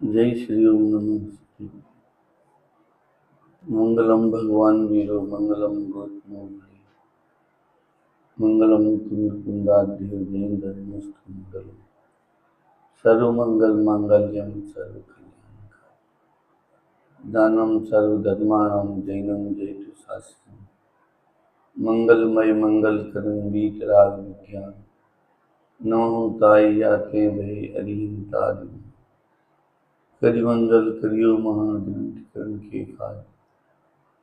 जय श्री ओम नमः शिवाय। मंगलम भगवान वीरो मंगलम गोत्मोग्रे मंगलम कुंद कुंदाध्यो जैन धर्मस्तु मंगलम सर्वमंगल मांगल्यम सर्व कल्याणकारि दानम सर्वधर्माणां जैनम जयतु शास्त्रम मंगलमय मंगल करण वीतराग विज्ञान नमो ताय याते भय अरिहंतादि करिमंगल करियो महाग्रंथ करण के खाय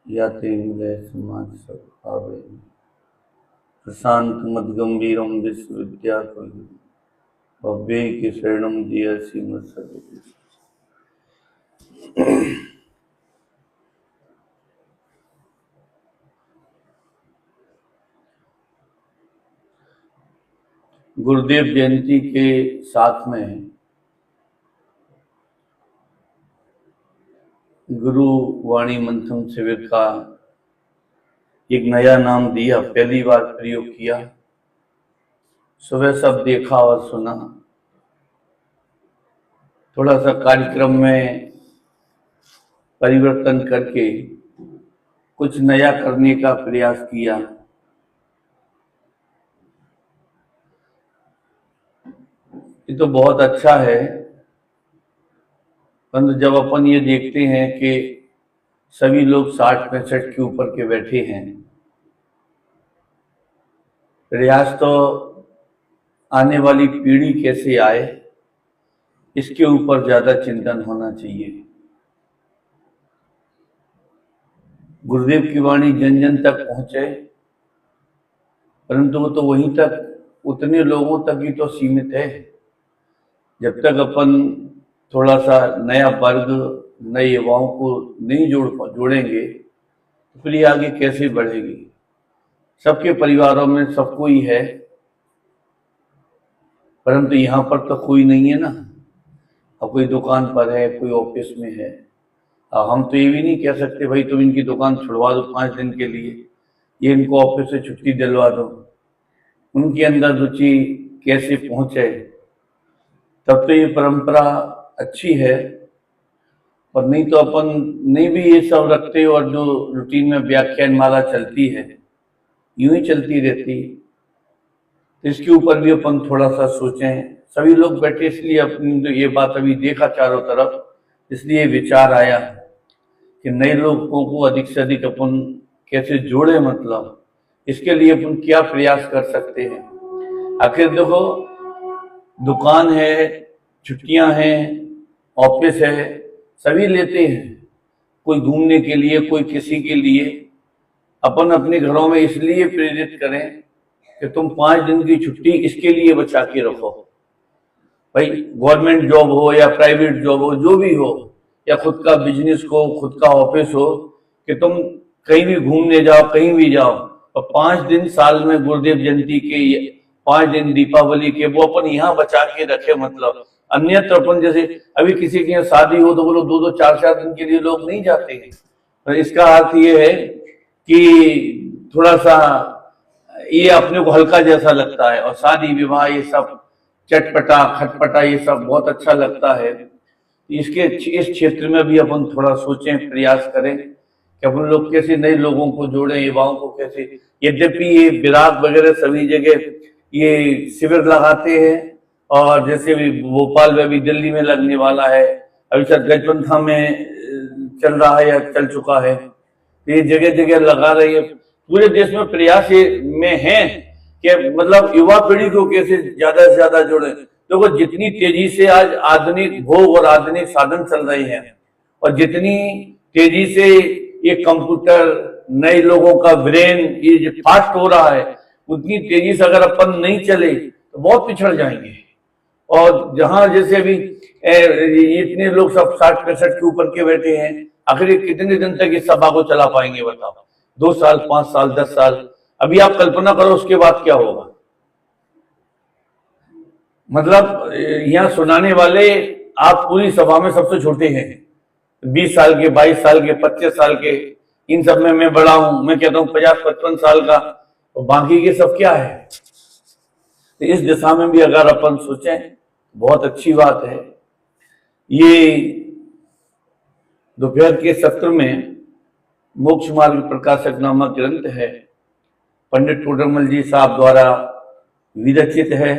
याते मिलय समाज सब पावे प्रशांत मद गंभीरम विश्वविद्याकुलम भव्य के शरणम दिय श्रीमद सर्व गुरुदेव जयंती के साथ में गुरु वाणी मंथन शिविर का एक नया नाम दिया, पहली बार प्रयोग किया। सुबह सब देखा और सुना। थोड़ा सा कार्यक्रम में परिवर्तन करके कुछ नया करने का प्रयास किया। ये तो बहुत अच्छा है, परंतु जब अपन ये देखते हैं कि सभी लोग 60-65 के ऊपर के बैठे हैं, प्रयास तो आने वाली पीढ़ी कैसे आए इसके ऊपर ज्यादा चिंतन होना चाहिए। गुरुदेव की वाणी जन जन तक पहुंचे, परंतु वो तो वहीं तक, उतने लोगों तक ही तो सीमित है। जब तक अपन थोड़ा सा नया वर्ग, नए युवाओं को नहीं जोड़ेंगे तो फिर ये आगे कैसे बढ़ेगी। सबके परिवारों में सब कोई है, परंतु यहाँ पर तो कोई नहीं है ना। अब कोई दुकान पर है, कोई ऑफिस में है। अब हम तो ये भी नहीं कह सकते भाई तुम इनकी दुकान छुड़वा दो 5 दिन के लिए, ये इनको ऑफिस से छुट्टी दिलवा दो। उनके अंदर रुचि कैसे पहुंचे, तब तो ये परंपरा अच्छी है। और नहीं तो अपन नहीं भी ये सब रखते और जो रूटीन में व्याख्यान माला चलती है यूं ही चलती रहती। तो इसके ऊपर भी अपन थोड़ा सा सोचें। सभी लोग बैठे इसलिए अपनी ये बात अभी देखा चारों तरफ, इसलिए विचार आया कि नए लोगों को अधिक से अधिक अपन कैसे जोड़े, मतलब इसके लिए अपन क्या प्रयास कर सकते हैं। आखिर देखो, दुकान है, छुट्टियां हैं, ऑफिस है, सभी लेते हैं। कोई घूमने के लिए, कोई किसी के लिए। अपन अपने घरों में इसलिए प्रेरित करें कि तुम 5 दिन की छुट्टी इसके लिए बचा के रखो। भाई गवर्नमेंट जॉब हो या प्राइवेट जॉब हो, जो भी हो, या खुद का बिजनेस हो, खुद का ऑफिस हो, कि तुम कहीं भी घूमने जाओ, कहीं भी जाओ, और 5 दिन साल में गुरुदेव जयंती के, 5 दिन दीपावली के, वो अपन यहाँ बचा के रखे। मतलब अन्यत्र अपन जैसे अभी किसी के यहाँ शादी हो तो वो लोग 2-2, 4-4 दिन के लिए लोग नहीं जाते हैं। तो इसका अर्थ ये है कि थोड़ा सा ये अपने को हल्का जैसा लगता है। और शादी विवाह ये सब चटपटा खटपटा ये सब बहुत अच्छा लगता है। इसके इस क्षेत्र में भी अपन थोड़ा सोचें, प्रयास करें कि अपन लोग कैसे नए लोगों को जोड़ें, युवाओं को कैसे। यद्यपि ये विराट वगैरह सभी जगह ये शिविर लगाते हैं, और जैसे भी भोपाल में, भी दिल्ली में लगने वाला है, अभी शायद गजपंथा में चल रहा है या चल चुका है। ये जगह जगह लगा रही है। पूरे देश में प्रयास में है कि मतलब युवा पीढ़ी को कैसे ज्यादा से ज्यादा जोड़े। देखो जितनी तेजी से आज आधुनिक भोग और आधुनिक साधन चल रहे हैं, और जितनी तेजी से ये कंप्यूटर, नए लोगों का ब्रेन ये जो फास्ट हो रहा है, उतनी तेजी से अगर अपन नहीं चले तो बहुत पिछड़ जाएंगे। और जहां जैसे अभी इतने लोग सब 60-65 के ऊपर के बैठे हैं, आखिर कितने दिन तक इस सभा को चला पाएंगे बताओ? 2 साल, 5 साल, 10 साल। अभी आप कल्पना करो उसके बाद क्या होगा। मतलब यहाँ सुनाने वाले आप पूरी सभा में सबसे छोटे हैं, 20 साल के, 22 साल के, 25 साल के। इन सब में मैं बड़ा हूं, मैं कहता हूँ 50-55 साल का, और बाकी के सब क्या है। तो इस दिशा में भी अगर अपन सोचें बहुत अच्छी बात है। ये दोपहर के सत्र में मोक्ष मार्ग प्रकाशक नामक ग्रंथ है, पंडित टोडरमल जी साहब द्वारा विरचित है।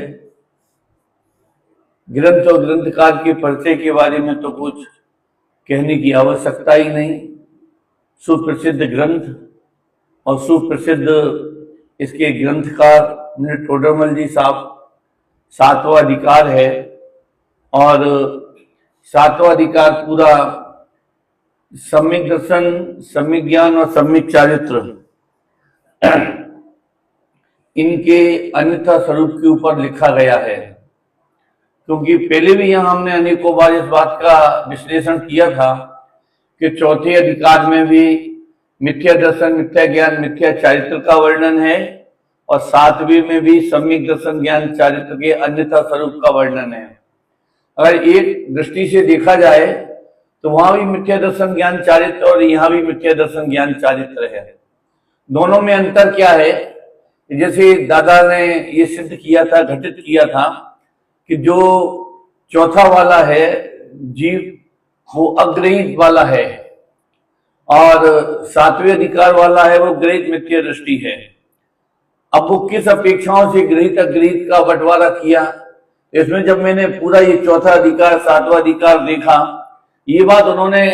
ग्रंथ और ग्रंथकार के परिचय के बारे में तो कुछ कहने की आवश्यकता ही नहीं। सुप्रसिद्ध ग्रंथ और सुप्रसिद्ध इसके ग्रंथकार पंडित टोडरमल जी साहब। सातवां अधिकार है और सातवां अधिकार पूरा सम्यक दर्शन, सम्यक ज्ञान और सम्यक चारित्र इनके अन्यथा स्वरूप के ऊपर लिखा गया है। क्योंकि पहले भी यहां हमने अनेकों बार इस बात का विश्लेषण किया था कि चौथे अधिकार में भी मिथ्या दर्शन, मिथ्या ज्ञान, मिथ्या चारित्र का वर्णन है और सातवें में भी सम्यक दर्शन, ज्ञान, चारित्र के अन्यथा स्वरूप का वर्णन है। अगर एक दृष्टि से देखा जाए तो वहां भी मिथ्या दर्शन, ज्ञान, चारित्र और यहां भी मिथ्या दर्शन, ज्ञान, चारित्र है। दोनों में अंतर क्या है? जैसे दादा ने ये सिद्ध किया था, घटित किया था कि जो चौथा वाला है जीव, वो अग्रहित वाला है और सातवें अधिकार वाला है वो ग्रहित मिथ्या दृष्टि है। अब वो किस अपेक्षाओं से ग्रहित अग्रहित का बंटवारा किया, इसमें जब मैंने पूरा ये चौथा अधिकार, सातवां अधिकार देखा, ये बात उन्होंने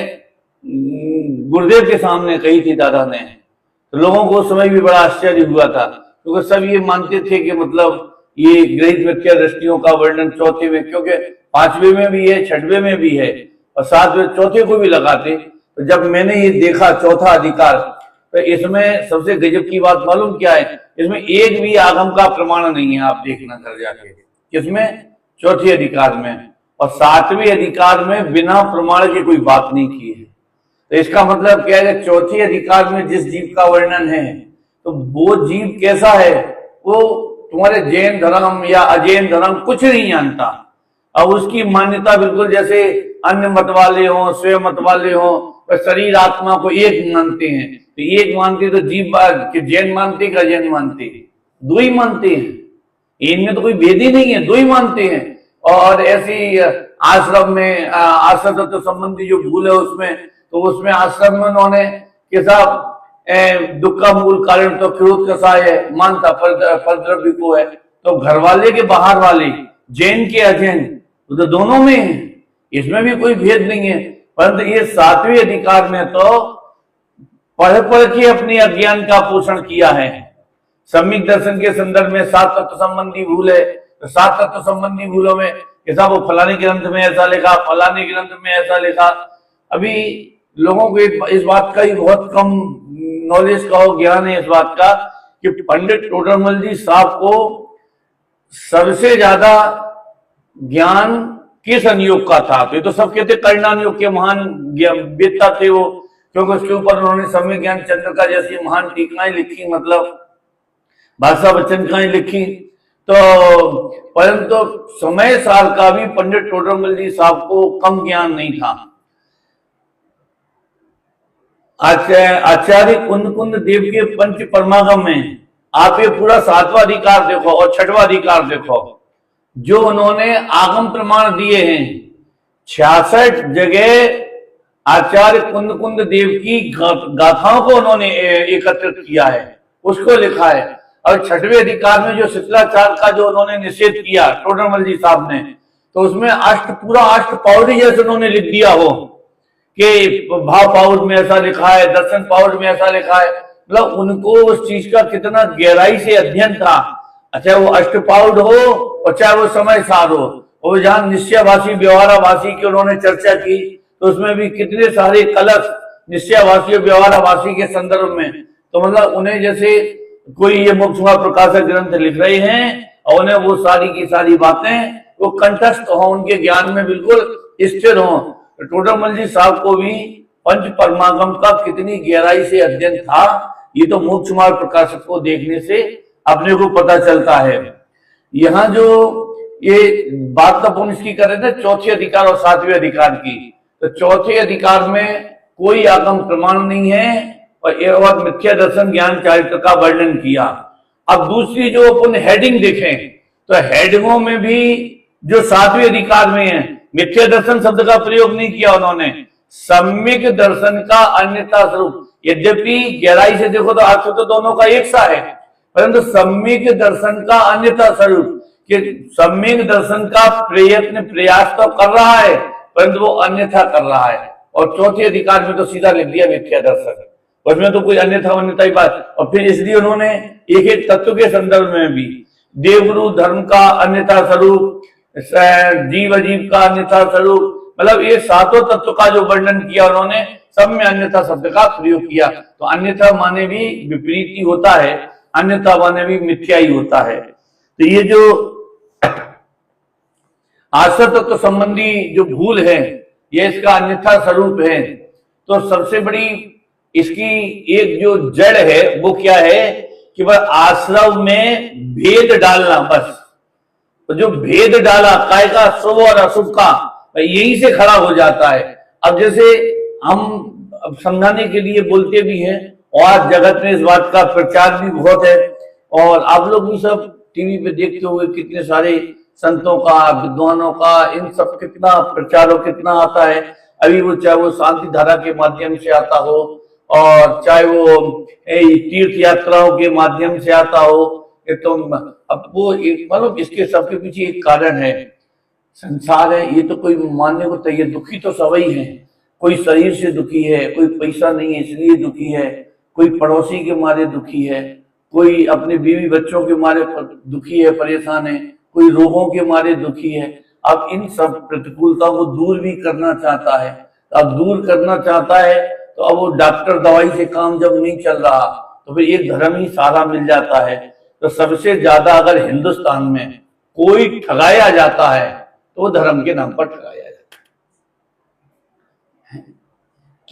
गुरुदेव के सामने कही थी दादा ने, तो लोगों को उस समय भी बड़ा आश्चर्य हुआ था, क्योंकि सब ये मानते थे कि मतलब ये ग्रहित मिथ्या दृष्टियों का वर्णन चौथे में, क्योंकि पांचवें में भी है, छठवें में भी है और सातवें चौथे को भी लगाते। तो जब मैंने ये देखा चौथा अधिकार, तो इसमें सबसे गजब की बात मालूम क्या है? इसमें एक भी आगम का प्रमाण नहीं है। आप देखना कर जाके किसमें? चौथे अधिकार में। और सातवें अधिकार में बिना प्रमाण के कोई बात नहीं की है। तो इसका मतलब क्या है? चौथे अधिकार में जिस जीव का वर्णन है, तो वो जीव कैसा है? वो तुम्हारे जैन धर्म या अजैन धर्म कुछ नहीं जानता और उसकी मान्यता बिल्कुल जैसे अन्य मत वाले हों, स्वयं मत वाले हों, शरीर आत्मा को एक मानते हैं। तो एक मानते तो जीव के जैन मानते का अजैन मानते, दो ही मानते हैं। इनमें तो कोई भेद ही नहीं है, दो ही मानते हैं। और ऐसी आश्रम में आश्रम तत्व संबंधी जो भूल है उसमें, तो उसमें आश्रम में उन्होंने कि साहब दुख का मूल कारण तो क्रोध कसाय है, मानता परद्रव्य को है। तो घर वाले के बाहर वाले, जैन के अजैन, तो दोनों में है, इसमें भी कोई भेद नहीं है। परंतु ये सातवें अधिकार में तो पढ़ पढ़ के अपने अज्ञान का पोषण किया है। सम्यक दर्शन के संदर्भ में सात तत्व संबंधी भूल है, तो सात तत्व संबंधी भूलों में कैसा वो फलाने ग्रंथ में ऐसा लिखा, फलाने ग्रंथ में ऐसा लिखा। अभी लोगों को इस बात का ही बहुत कम नॉलेज का हो, ज्ञान है इस बात का कि पंडित टोडरमल जी साहब को सबसे ज्यादा ज्ञान किस अनुयोग का था? तो ये तो सब कहते कर्णानुयोग के महान वेत्ता थे वो, क्योंकि उसके ऊपर उन्होंने सम्यक ज्ञान चंद्रिका जैसी महान टीकाएं लिखी, मतलब भाषा वचनकाएं लिखी। तो परंतु समय साल का भी पंडित टोडरमल जी साहब को कम ज्ञान नहीं था। आचार्य कुंद देव के पंच परमागम में आप ये पूरा सातवां अधिकार देखो और छठवां अधिकार देखो, जो उन्होंने आगम प्रमाण दिए हैं। 66 जगह आचार्य कुंद देव की गाथाओं को उन्होंने एकत्रित किया है, उसको लिखा है। और छठवें अधिकार में जो शिष्टाचार का जो उन्होंने निषेध किया टोडरमल जी साहब ने, तो उसमें पूरा अष्ट पाउरी जैसे उन्होंने लिख दिया हो कि भाव पाउर में ऐसा लिखा है, दर्शन पाउर में ऐसा लिखा है। मतलब उनको उस चीज का कितना गहराई से अध्ययन था। अच्छा, वो अष्टपाउड हो और चाहे वो समय सार हो, और जहां निश्चयवासी व्यवहाराभासी की उन्होंने चर्चा की, तो उसमें भी कितने सारे कलश निश्चयवासी और व्यवहाराभासी के संदर्भ में। तो मतलब उन्हें जैसे कोई ये मोक्ष मार्ग प्रकाशक ग्रंथ लिख रहे हैं और उन्हें वो सारी की सारी बातें वो कंठस्थ हो, उनके ज्ञान में बिल्कुल स्थिर हो। टोडरमल जी साहब को भी पंच परमागम का कितनी गहराई से अध्ययन था, ये तो मोक्ष मार्ग प्रकाशक को देखने से अपने को पता चलता है। यहाँ जो ये बात तो अपन इसकी कर रहे थे चौथे अधिकार और सातवें अधिकार की, तो चौथे अधिकार में कोई आगम प्रमाण नहीं है और मिथ्या दर्शन, ज्ञान, चारित्र का वर्णन किया। अब दूसरी जो अपन हेडिंग देखें, तो हेडिंगों में भी जो सातवें अधिकार में है मिथ्या दर्शन शब्द का प्रयोग नहीं किया उन्होंने, सम्यक दर्शन का अन्यथा स्वरूप। यद्यपि गहराई से देखो तो अर्थ तो दोनों का एक सा है, परंतु सम्यक दर्शन का अन्यथा स्वरूप, कि सम्यक दर्शन का प्रयत्न प्रयास तो कर रहा है परंतु वो अन्यथा कर रहा है। और चौथे अधिकार में तो सीधा लिख दिया मिथ्या दर्शन, उसमें तो कोई अन्यथा ही बात। और फिर इसलिए उन्होंने एक एक तत्व के संदर्भ में भी देवगुरु धर्म का अन्यथा स्वरूप, जीव अजीव का अन्यथा स्वरूप, मतलब ये सातों तत्व का जो वर्णन किया उन्होंने, सब में अन्यथा शब्द का प्रयोग किया। तो अन्यथा माने भी विपरीत ही होता है, अन्यथा माने भी मिथ्या ही होता है। तो ये जो आश्रय तत्व संबंधी जो भूल है, ये इसका अन्यथा स्वरूप है। तो सबसे बड़ी इसकी एक जो जड़ है वो क्या है कि वह आश्रव में भेद डालना, बस। तो जो भेद डाला काय का, शुभ और अशुभ का, यही से खड़ा हो जाता है। अब जैसे हम अब समझाने के लिए बोलते भी हैं, और आज जगत में इस बात का प्रचार भी बहुत है, और आप लोग भी सब टीवी पे देखते हुए कितने सारे संतों का, विद्वानों का, इन सब कितना प्रचार और कितना आता है। अभी वो चाहे वो शांति धारा के माध्यम से आता हो, और चाहे वो तीर्थ यात्राओं के माध्यम से आता हो, तो अब वो मतलब इसके सबके पीछे एक कारण है, संसार है। ये तो कोई मानने को तैयार, दुखी तो सभी है। कोई शरीर से दुखी है, कोई पैसा नहीं है इसलिए दुखी है, कोई पड़ोसी के मारे दुखी है, कोई अपने बीवी बच्चों के मारे दुखी है, परेशान है, कोई रोगों के मारे दुखी है। अब इन सब प्रतिकूलताओं को दूर भी करना चाहता है। अब दूर करना चाहता है तो अब वो डॉक्टर दवाई से काम जब नहीं चल रहा तो फिर एक धर्म ही सहारा मिल जाता है। तो सबसे ज्यादा अगर हिंदुस्तान में कोई ठगाया जाता है तो वो धर्म के नाम पर ठगाया जाता है।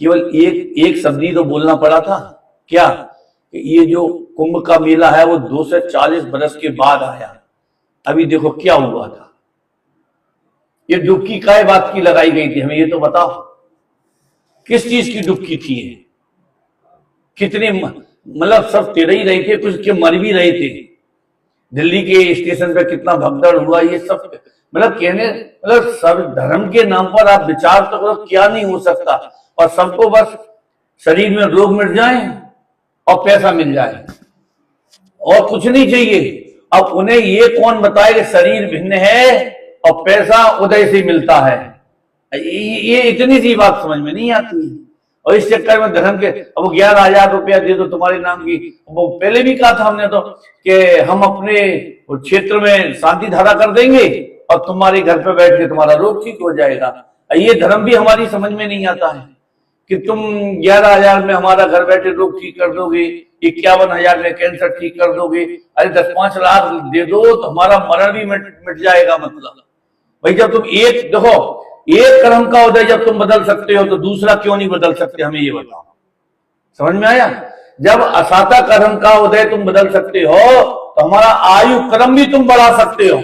केवल एक शब्द ही तो बोलना पड़ा था, क्या? ये जो कुंभ का मेला है वो 240 बरस के बाद आया। अभी देखो क्या हुआ था। ये डुबकी काय बात की लगाई गई थी, हमें ये तो बताओ, किस चीज की डुबकी थी? कितने मतलब सब तेरे ही रहे थे, कुछ के मर भी रहे थे। दिल्ली के स्टेशन पे कितना भगदड़ हुआ, ये सब मतलब कहने, मतलब सब धर्म के नाम पर आप विचार तो करो क्या नहीं हो सकता, और सबको बस शरीर में रोग मिट जाए और पैसा मिल जाए और कुछ नहीं चाहिए। अब उन्हें ये कौन बताए कि शरीर भिन्न है और पैसा उदय से मिलता है? ये इतनी सी बात समझ में नहीं आती है। और इस चक्कर में धर्म के, अब 11,000 रुपया दे दो तुम्हारे नाम की, वो पहले भी कहा था हमने तो कि हम अपने क्षेत्र में शांति धारा कर देंगे और तुम्हारे घर पे बैठ के तुम्हारा रोग ठीक हो जाएगा। ये धर्म भी हमारी समझ में नहीं आता है कि तुम 11,000 में हमारा घर बैठे रोग ठीक कर दोगे, 51,000 में कैंसर ठीक कर दोगे, अरे 10-5 लाख दे दो तो हमारा मरण भी मिट जाएगा। मतलब भाई जब तुम एक देखो, एक कर्म का उदय जब तुम बदल सकते हो तो दूसरा क्यों नहीं बदल सकते? हमें ये बताओ, समझ में आया? जब असाता कर्म का उदय तुम बदल सकते हो तो हमारा आयु क्रम भी तुम बढ़ा सकते हो,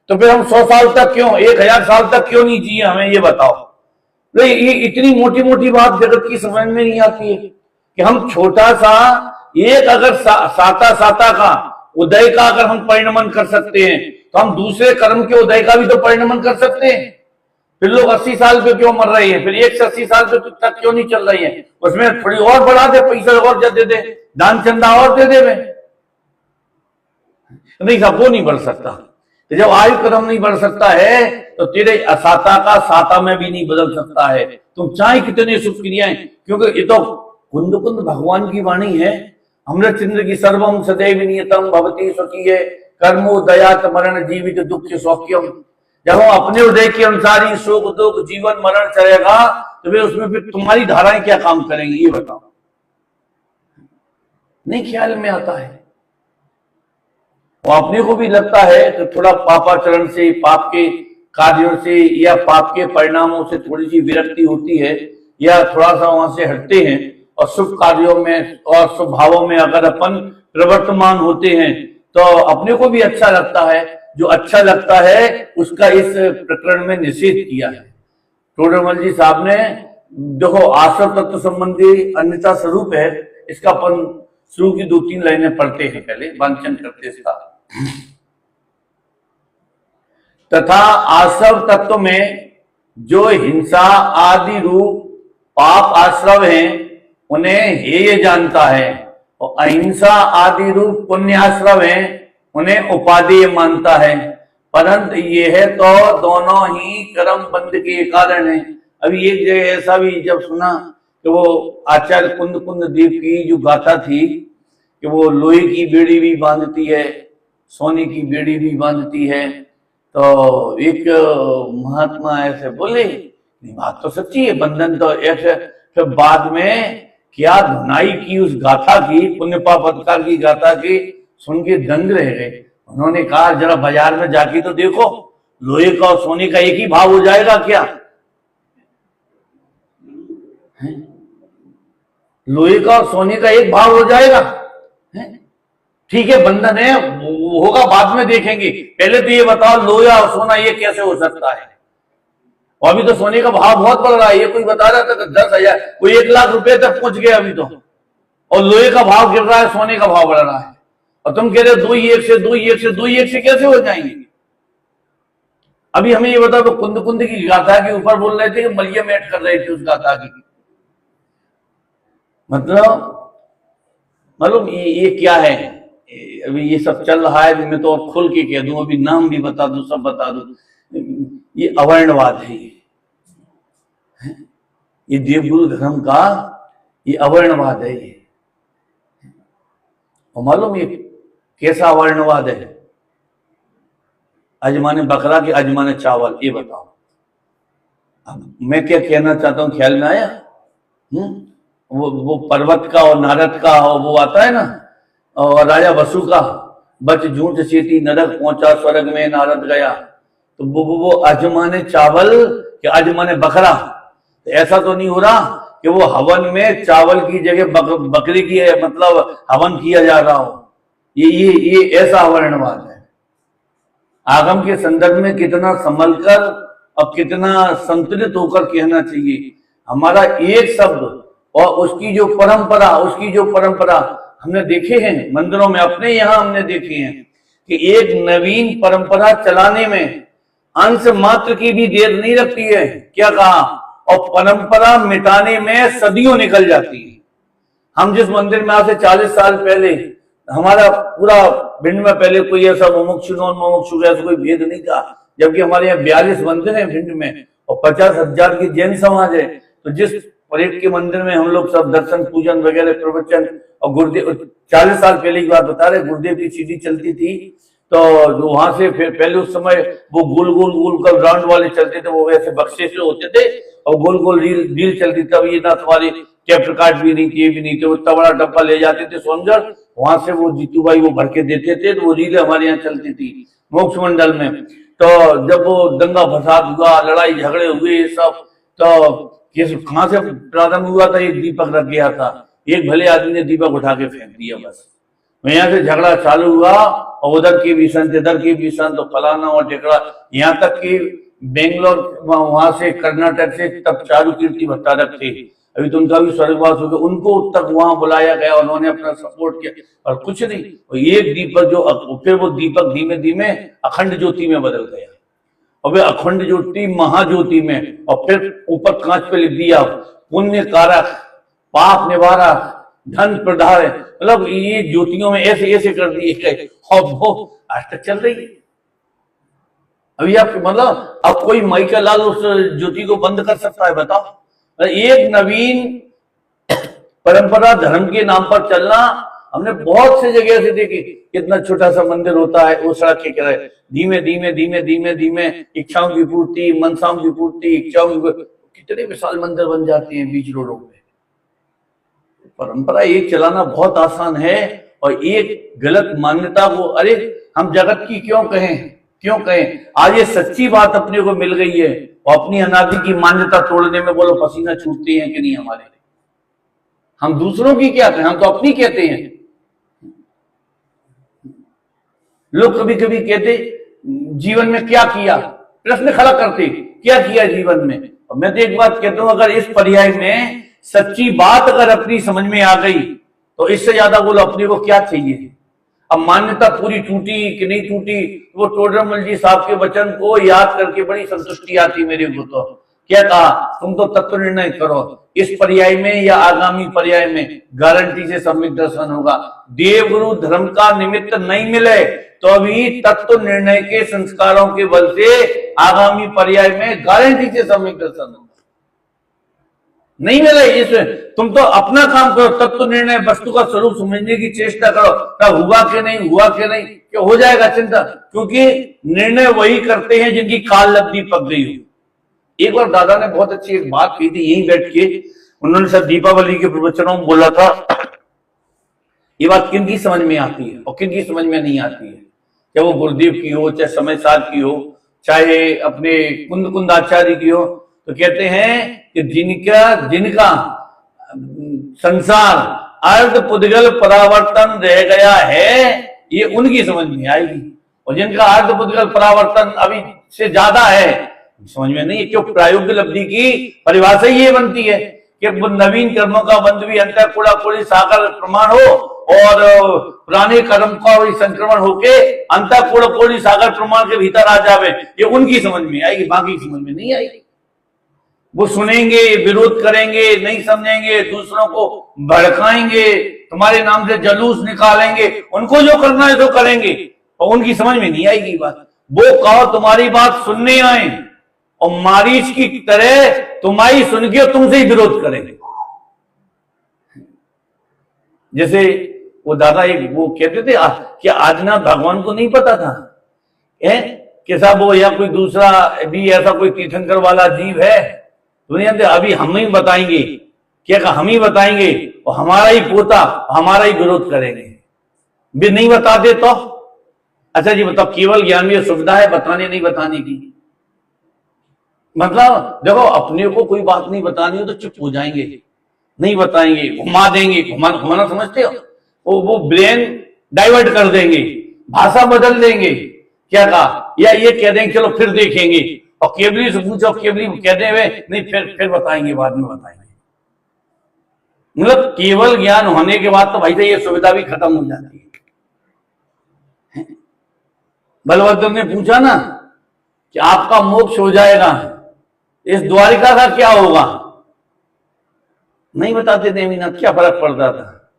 तो फिर हम 100 साल तक क्यों, 1000 साल तक क्यों नहीं जिए? हमें ये बताओ। तो ये इतनी मोटी मोटी बात जगत की समझ में नहीं आती है कि हम छोटा सा एक अगर साता का उदय का अगर हम परिणमन कर सकते हैं तो हम दूसरे कर्म के उदय का भी तो परिणमन कर सकते हैं। फिर लोग 80 साल पे क्यों मर रहे हैं? फिर 180 साल पे तक क्यों नहीं चल रही है? उसमें थोड़ी और बढ़ा दे, पैसा और दे दे, दान चंदा और दे दे। नहीं साहब वो नहीं बढ़ सकता। जब आयु क्रम नहीं बढ़ सकता है तो तेरे असाता का साता में भी नहीं बदल सकता है, तुम चाहे कितने शुभ क्रियाएं, क्योंकि ये तो कुंद कुंद भगवान की वाणी है। अमृत चंद्र की सर्वम सदैव नियतम भवती स्वकीय कर्मो दयात मरण जीवित दुख सौख्यम। जब हम अपने उदय के अनुसार ही सुख दुख जीवन मरण चलेगा तो फिर तुम्हारी धाराएं क्या काम करेंगी? ये बताओ, नहीं ख्याल में आता है। और अपने को भी लगता है कि थोड़ा पापाचरण से, पाप के कार्यों से या पाप के परिणामों से थोड़ी सी विरक्ति होती है, या थोड़ा सा वहां से हटते हैं और शुभ कार्यों में और शुभ भावों में अगर अपन प्रवर्तमान होते हैं तो अपने को भी अच्छा लगता है। जो अच्छा लगता है उसका इस प्रकरण में निषेध किया है टोडरमल जी साहब ने। देखो आश्रय तत्व संबंधी अन्यथा स्वरूप है, इसका अपन शुरू की 2-3 लाइनें पढ़ते हैं, पहले वांचन करते इसका। तथा आश्रव तत्व में जो हिंसा आदि रूप पाप आश्रव हैं उन्हें हेय जानता है, और अहिंसा आदि रूप पुण्य आश्रव हैं उन्हें उपादेय मानता है। परंतु यह तो दोनों ही कर्म बंध के कारण है। अभी एक जगह ऐसा भी जब सुना कि वो आचार्य कुंद देव की जो गाथा थी कि वो लोहे की बेड़ी भी बांधती है, सोने की बेड़ी भी बांधती है, तो एक महात्मा ऐसे बोले बात तो सच्ची है, बंधन तो ऐसे। फिर बाद में क्या धुनाई की उस गाथा की, पुण्य पाप अधिकार की गाथा की, सुन के दंग रह गए। उन्होंने कहा जरा बाजार में जाके तो देखो, लोहे का और सोने का एक ही भाव हो जाएगा क्या? लोहे का और सोने का एक भाव हो जाएगा? ठीक है बंधन है, वो होगा, बाद में देखेंगे, पहले तो ये बताओ लोहा और सोना ये कैसे हो सकता है? और अभी तो सोने का भाव बहुत बढ़ रहा है। ये कोई बता रहा था 10,000, कोई 1,00,000 रुपए तक पहुंच गया अभी तो, और लोहे का भाव गिर रहा है, सोने का भाव बढ़ रहा है, और तुम कह रहे हो 2 ही 1 से 2 ही 1 से 2 ही 1 से कैसे हो जाएंगे? अभी हमें ये बताओ तो कुंद की गाथा के ऊपर बोल रहे थे कि मलिया ऐड कर रहे थे उस गाथा की। मतलब ये क्या है? अभी ये सब चल रहा है, मैं तो खुल के कह दूं, अभी नाम भी बता दूं, सब बता दूं। ये अवर्णवाद है, ये देवगुरु धर्म का ये अवर्णवाद है। ये और मालूम ये कैसा अवर्णवाद है? अजमाने बकरा के अजमाने चावल, ये बताओ। अब मैं क्या कहना चाहता हूं, ख्याल में आया? वो पर्वत का और नारद का वो आता है ना, और राजा वसु का बच झूठ सीटी नरक पहुंचा स्वर्ग में नारद गया, तो वो अजमाने चावल कि अजमाने बकरा? तो ऐसा तो नहीं हो रहा कि वो हवन में चावल की जगह बकरी की मतलब हवन किया जा रहा हो? ये ऐसा अवर्णवाद है। आगम के संदर्भ में कितना संभलकर और कितना संतुलित होकर कहना चाहिए। हमारा एक शब्द और उसकी जो परंपरा हमने देखे हैं मंदिरों में, अपने यहाँ हमने देखे हैं कि एक नवीन परंपरा चलाने में अंश मात्र की भी देर नहीं लगती है। क्या कहा? और परंपरा मिटाने में सदियों निकल जाती है। हम जिस मंदिर में आज से 40 साल पहले, हमारा पूरा भिंड में पहले कोई ऐसा मुमुक्षु नॉन मुमुक्षु ऐसा कोई भेद नहीं था, जबकि हमारे यहाँ 42 मंदिर हैं भिंड में और 50,000 की जैन समाज है। तो जिस परेड के मंदिर में हम लोग सब दर्शन पूजन वगैरह प्रवचन, और गुरुदेव 40 साल पहले की बात बता रहे, गुरुदेव की सीढ़ी चलती थी, तो वहां से फिर पहले उस समय वो गोल कर राउंड वाले चलते थे, वो वैसे बक्से से होते थे और गोल रील चलती थी। अब ये ना तुम्हारे कैप्टर कार्ड भी नहीं थे, ये भी नहीं थे, उतना बड़ा डब्बा ले जाते थे सोनगढ़, वहां से वो जीतू भाई वो भर के देते थे, तो वो रील हमारे यहाँ चलती थी मोक्ष मंडल में। तो जब वो दंगा फसाद हुआ, लड़ाई झगड़े हुए सब, तो कहां से प्रारंभ हुआ था? एक दीपक रख गया था, एक भले आदमी ने दीपक उठा के फेंक दिया, बस यहाँ से झगड़ा चालू हुआ, और उधर के भी संत, इधर के भी संत, तो फलाना और टिकड़ा, यहाँ तक कि बेंगलोर वहां से कर्नाटक से तब चारू कीर्ति भट्टारक थे, अभी तो उनका भी स्वर्गवास हो गया, उनको तक वहां बुलाया गया, उन्होंने अपना सपोर्ट किया, और कुछ नहीं। और एक दीपक जो फिर वो दीपक धीमे धीमे अखंड ज्योति में बदल गया, और वे अखंड ज्योति महाज्योति में, और फिर ऊपर कांच पे लिख दिया पुण्य कारक, पाप निवारक, धन प्रधान, मतलब ये ज्योतियों में ऐसे ऐसे कर दिए, और वो आज तक चल रही है। अभी आप मतलब अब कोई माइका लाल उस ज्योति को बंद कर सकता है? बताओ। एक नवीन परंपरा धर्म के नाम पर चलना हमने बहुत से जगह से देखी। कितना छोटा सा मंदिर होता है, वो सड़क के किनारे धीमे धीमे धीमे धीमे धीमे इच्छाओं की पूर्ति, मनसाओं की पूर्ति, इच्छाओं की, कितने विशाल मंदिर बन जाते हैं बीच रोडों पे। परंपरा एक चलाना बहुत आसान है, और एक गलत मान्यता को, अरे हम जगत की क्यों कहें? आज ये सच्ची बात अपने को मिल गई है, और अपनी अनादि की मान्यता तोड़ने में बोलो पसीना छूटते हैं कि नहीं हमारे? हम दूसरों की क्या कहें, हम तो अपनी कहते हैं। लोग कभी कभी कहते जीवन में क्या किया, प्रश्न खड़ा करते, क्या किया जीवन में? और मैं तो एक बात कहता हूं, अगर इस पर्याय में सच्ची बात अगर अपनी समझ में आ गई, तो इससे ज्यादा बोलो अपने को क्या चाहिए? अब मान्यता पूरी टूटी कि नहीं टूटी, वो टोडरमल जी साहब के वचन को याद करके बड़ी संतुष्टि आती मेरे को। तो क्या कहा, तुम तो तत्व निर्णय करो, इस पर्याय में या आगामी पर्याय में गारंटी से सम्यक दर्शन होगा। देवगुरु धर्म का निमित्त नहीं मिले तो अभी तत्व निर्णय के संस्कारों के बल से आगामी पर्याय में गारंटी से सम्यक दर्शन होगा। नहीं मिले इसमें तुम तो अपना काम करो, तत्व निर्णय वस्तु का स्वरूप समझने की चेष्टा करो, क्या हुआ कि नहीं हुआ कि नहीं, क्या हो जाएगा चिंता, क्योंकि निर्णय वही करते हैं जिनकी काल लब्धि पक गई हो। एक बार दादा ने बहुत अच्छी एक बात की थी यहीं बैठ के, उन्होंने सब दीपावली के प्रवचनों में बोला था, ये बात किन की समझ में आती है और किन की समझ में नहीं आती है, चाहे वो गुरुदेव की हो, चाहे समय साध की हो, चाहे अपने कुंदाचार्य की हो। तो कहते हैं कि जिनका संसार अर्ध पुद्गल परावर्तन रह गया है ये उनकी समझ में आएगी, और जिनका अर्ध पुद्गल परावर्तन अभी से ज्यादा है समझ में नहीं। क्यों, प्रायोगिक लब्धि की परिभाषा ये बनती है कि नवीन कर्मों का बंध भी अंतःकुड़ा कोड़ी सागर प्रमाण हो, और पुराने कर्म का संक्रमण होके अंतःकुड़ा कोड़ी सागर प्रमाण के भीतर आ जावे, ये उनकी समझ में आएगी, बाकी समझ में नहीं आएगी। वो सुनेंगे, विरोध करेंगे, नहीं समझेंगे, दूसरों को भड़काएंगे, तुम्हारे नाम से जलूस निकालेंगे, उनको जो करना है तो करेंगे, और उनकी समझ में नहीं आएगी बात। वो कहो तुम्हारी बात सुनने आए और मारीच की तरह तुम्हारी सुन के तुमसे ही विरोध करेंगे। जैसे वो दादा एक वो कहते थे कि आदिनाथ भगवान को नहीं पता था कि साहब वो या कोई दूसरा भी ऐसा कोई तीर्थंकर वाला जीव है दुनिया में, अभी हम ही बताएंगे, क्या हम ही बताएंगे और हमारा ही पोता हमारा ही विरोध करेंगे, भी नहीं बताते तो। अच्छा जी बताओ, केवल ज्ञान में सुविधा है बताने नहीं बताने की, मतलब देखो अपने को कोई बात नहीं बतानी हो तो चुप हो जाएंगे, नहीं बताएंगे, घुमा देंगे, घुमाना समझते हो, वो ब्रेन डाइवर्ट कर देंगे, भाषा बदल देंगे, क्या कहा, या ये कह देंगे चलो फिर देखेंगे, और केवली से पूछो, केवली कह दे नहीं फिर बताएंगे, बाद में बताएंगे। मतलब केवल ज्ञान होने के बाद तो भाई ये सुविधा भी खत्म हो जाती है। बलभद्र ने पूछा ना कि आपका मोक्ष हो जाएगा, इस द्वारिका का क्या होगा, नहीं बताते थे मीना, क्या फर्क पड़ता था,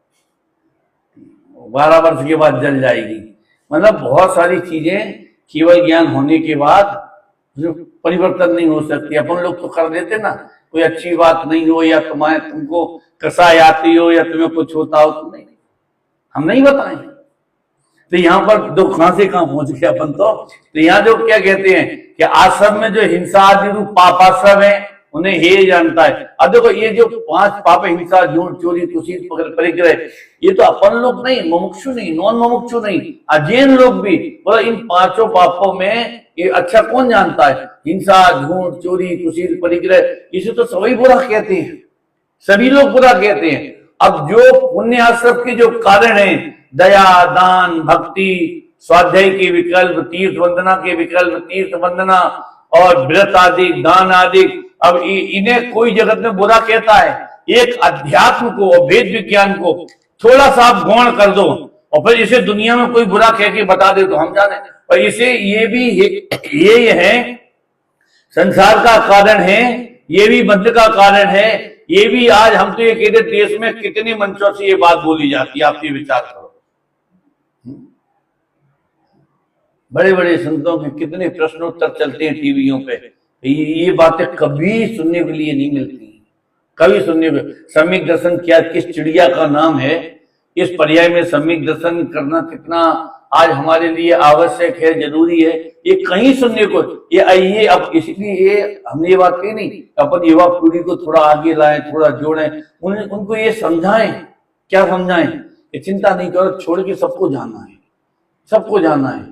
12 वर्ष के बाद जल जाएगी। मतलब बहुत सारी चीजें केवल ज्ञान होने के बाद परिवर्तन नहीं हो सकती। अपन लोग तो कर देते ना, कोई अच्छी बात नहीं हो या तुमको कसाई आती हो या तुम्हें कुछ होता हो तो नहीं, हम नहीं बताएं। तो यहाँ पर दो कहां से कहां पहुंच गए अपन तो यहाँ जो क्या कहते हैं कि आश्रम में जो हिंसा आदि रूप पापाश्रम है उन्हें हे जानता है। अब देखो ये जो 5 पाप, हिंसा, झूठ, चोरी, कुशील, परिग्रह, ये तो अपन लोग नहीं, मुमुक्षु नहीं, नॉन मुमुक्षु नहीं, अजैन लोग भी, बोला इन 5 पापों में ये अच्छा कौन जानता है, हिंसा, झूठ, चोरी, कुशील, परिग्रह, इसे तो सभी बुरा कहते हैं, सभी लोग बुरा कहते हैं। अब जो पुण्य आश्रम के जो कारण है, दया, दान, भक्ति, स्वाध्याय के विकल्प, तीर्थ वंदना के विकल्प, तीर्थ वंदना और व्रत आदि, दान आदि, अब इन्हें कोई जगत में बुरा कहता है। एक अध्यात्म को और वेद विज्ञान को थोड़ा सा आप गौण कर दो और फिर इसे दुनिया में कोई बुरा कह के बता दे तो हम जाने, और इसे ये भी ये है संसार का कारण है, ये भी बंध का कारण है, ये भी आज हम तो ये कहते देश में कितने मंचों से ये बात बोली जाती है, आप ये विचार करो। बड़े बड़े संतों के कितने प्रश्नोत्तर चलते हैं टीवियों पे, ये बातें कभी सुनने के लिए नहीं मिलती, कभी सुनने को। सम्यक दर्शन क्या, किस चिड़िया का नाम है, इस पर्याय में सम्यक दर्शन करना कितना आज हमारे लिए आवश्यक है, जरूरी है, ये कहीं सुनने को, ये अब इसलिए हमने ये बात कही नहीं, अपन युवा पीढ़ी को थोड़ा आगे लाएं, थोड़ा जोड़ें, उनको ये समझाएं। क्या समझाएं, ये चिंता नहीं करो, छोड़ के सबको जाना है, सबको जाना है।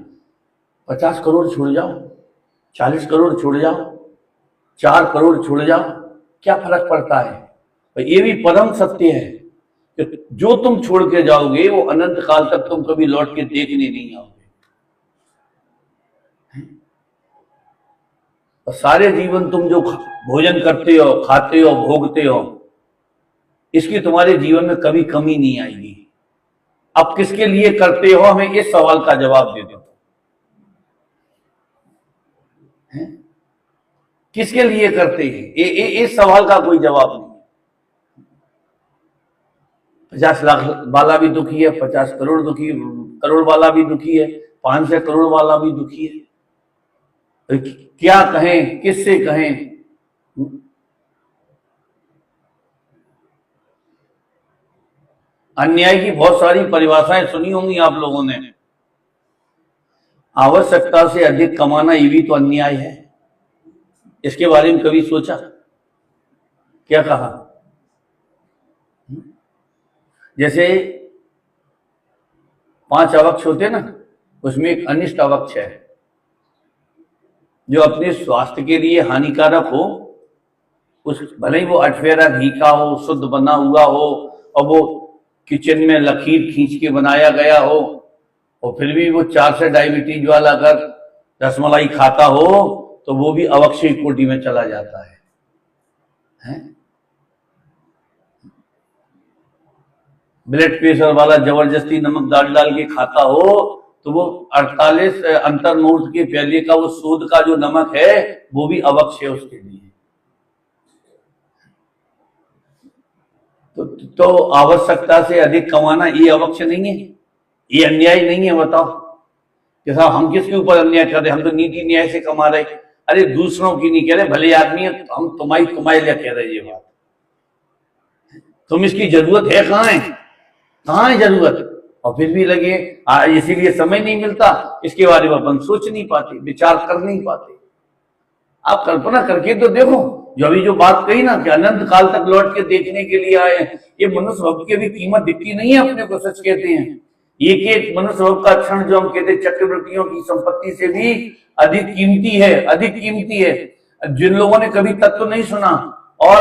50 करोड़ छोड़ जाओ, 40 करोड़ छोड़ जाओ, 4 करोड़ छोड़ जाओ, क्या फर्क पड़ता है। ये भी परम सत्य है कि जो तुम छोड़ के जाओगे वो अनंत काल तक तुम कभी लौट के देखने नहीं आओगे। और सारे जीवन तुम जो भोजन करते हो, खाते हो, भोगते हो, इसकी तुम्हारे जीवन में कभी कमी नहीं आएगी। अब किसके लिए करते हो, हमें इस सवाल का जवाब दे दो। किसके लिए करते हैं, इस सवाल का कोई जवाब नहीं। 50 लाख वाला भी दुखी है, 50 करोड़ करोड़ वाला भी दुखी है, 500 करोड़ वाला भी दुखी है। तो क्या कहें, किससे कहें? अन्याय की बहुत सारी परिभाषाएं सुनी होंगी आप लोगों ने। आवश्यकता से अधिक कमाना ये भी तो अन्याय है। इसके बारे में कभी सोचा? क्या कहा? जैसे 5 अवक्ष होते ना, उसमें एक अनिष्ट अवक्ष है जो अपने स्वास्थ्य के लिए हानिकारक हो। उस भले ही वो अठवेरा घी का हो, शुद्ध बना हुआ हो, और वो किचन में लकीर खींच के बनाया गया हो, और फिर भी वो 4 से डायबिटीज वाला अगर रसमलाई खाता हो तो वो भी अवक्ष कोटि में चला जाता है? ब्लड प्रेशर वाला जबरदस्ती नमक डाल के खाता हो तो वो 48 अंतर्मुहूर्त के पहले का वो सूद का जो नमक है वो भी अवक्ष है उसके लिए। तो आवश्यकता से अधिक कमाना ये अवक्ष नहीं है, ये अन्याय नहीं है? बताओ कि साहब हम किसके ऊपर अन्याय कर रहे, हम तो नीति न्याय से कमा रहे। अरे दूसरों की नहीं कह रहे, भले आदमी है, हम तुम्हारी कमाई लिया कह रहे ये बात। तुम इसकी जरूरत है, कहाँ है जरूरत? और फिर भी लगे इसीलिए समय नहीं मिलता, इसके बारे में अपन सोच नहीं पाते, विचार कर नहीं पाते। आप कल्पना करके तो देखो, जो अभी जो बात कही ना कि अनंत काल तक लौट के देखने के लिए आए, ये मनुष्य भक्त की भी कीमत दिखती नहीं है अपने को। सच कहते हैं, एक एक मनुष्य भक्त का क्षण जो हम कहते चक्रवर्तियों की संपत्ति से भी अधिक कीमती है, अधिक कीमती है। जिन लोगों ने कभी तत्व नहीं सुना और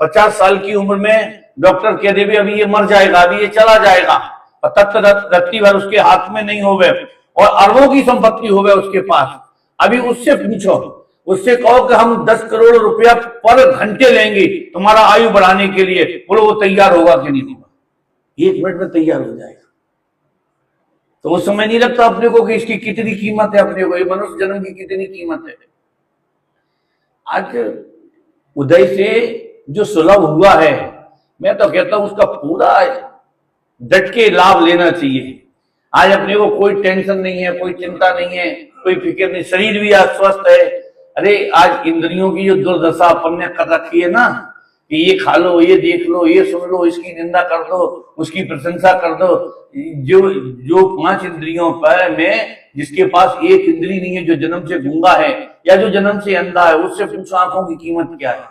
50 साल की उम्र में डॉक्टर कह दे अभी ये मर जाएगा, अभी ये चला जाएगा, और तत्व रत्ती भर उसके हाथ में नहीं होवे और अरबों की संपत्ति होवे उसके पास, अभी उससे पूछो, उससे कहो कि हम 10 करोड़ रुपया पर घंटे लेंगे तुम्हारा आयु बढ़ाने के लिए, बोलो वो तैयार होगा कि नहीं होगा? 1 मिनट में तैयार हो जाएगा। तो उस समय नहीं लगता अपने को कि इसकी कितनी कीमत है, अपने को ये मनुष्य जन्म की कितनी कीमत है। आज उदय से जो सुलभ हुआ है, मैं तो कहता हूं उसका पूरा डट के लाभ लेना चाहिए। आज अपने को कोई टेंशन नहीं है, कोई चिंता नहीं है, कोई फिक्र नहीं, शरीर भी आज स्वस्थ है। अरे आज इंद्रियों की जो दुर्दशा अपन ने कर रखी है ना, कि ये खा लो, ये देख लो, ये सुन लो, इसकी निंदा कर दो, उसकी प्रशंसा कर दो। जो 5 इंद्रियों पर में जिसके पास एक इंद्री नहीं है, जो जन्म से गूंगा है या जो जन्म से अंधा है, उससे पूछो आंखों की कीमत क्या है।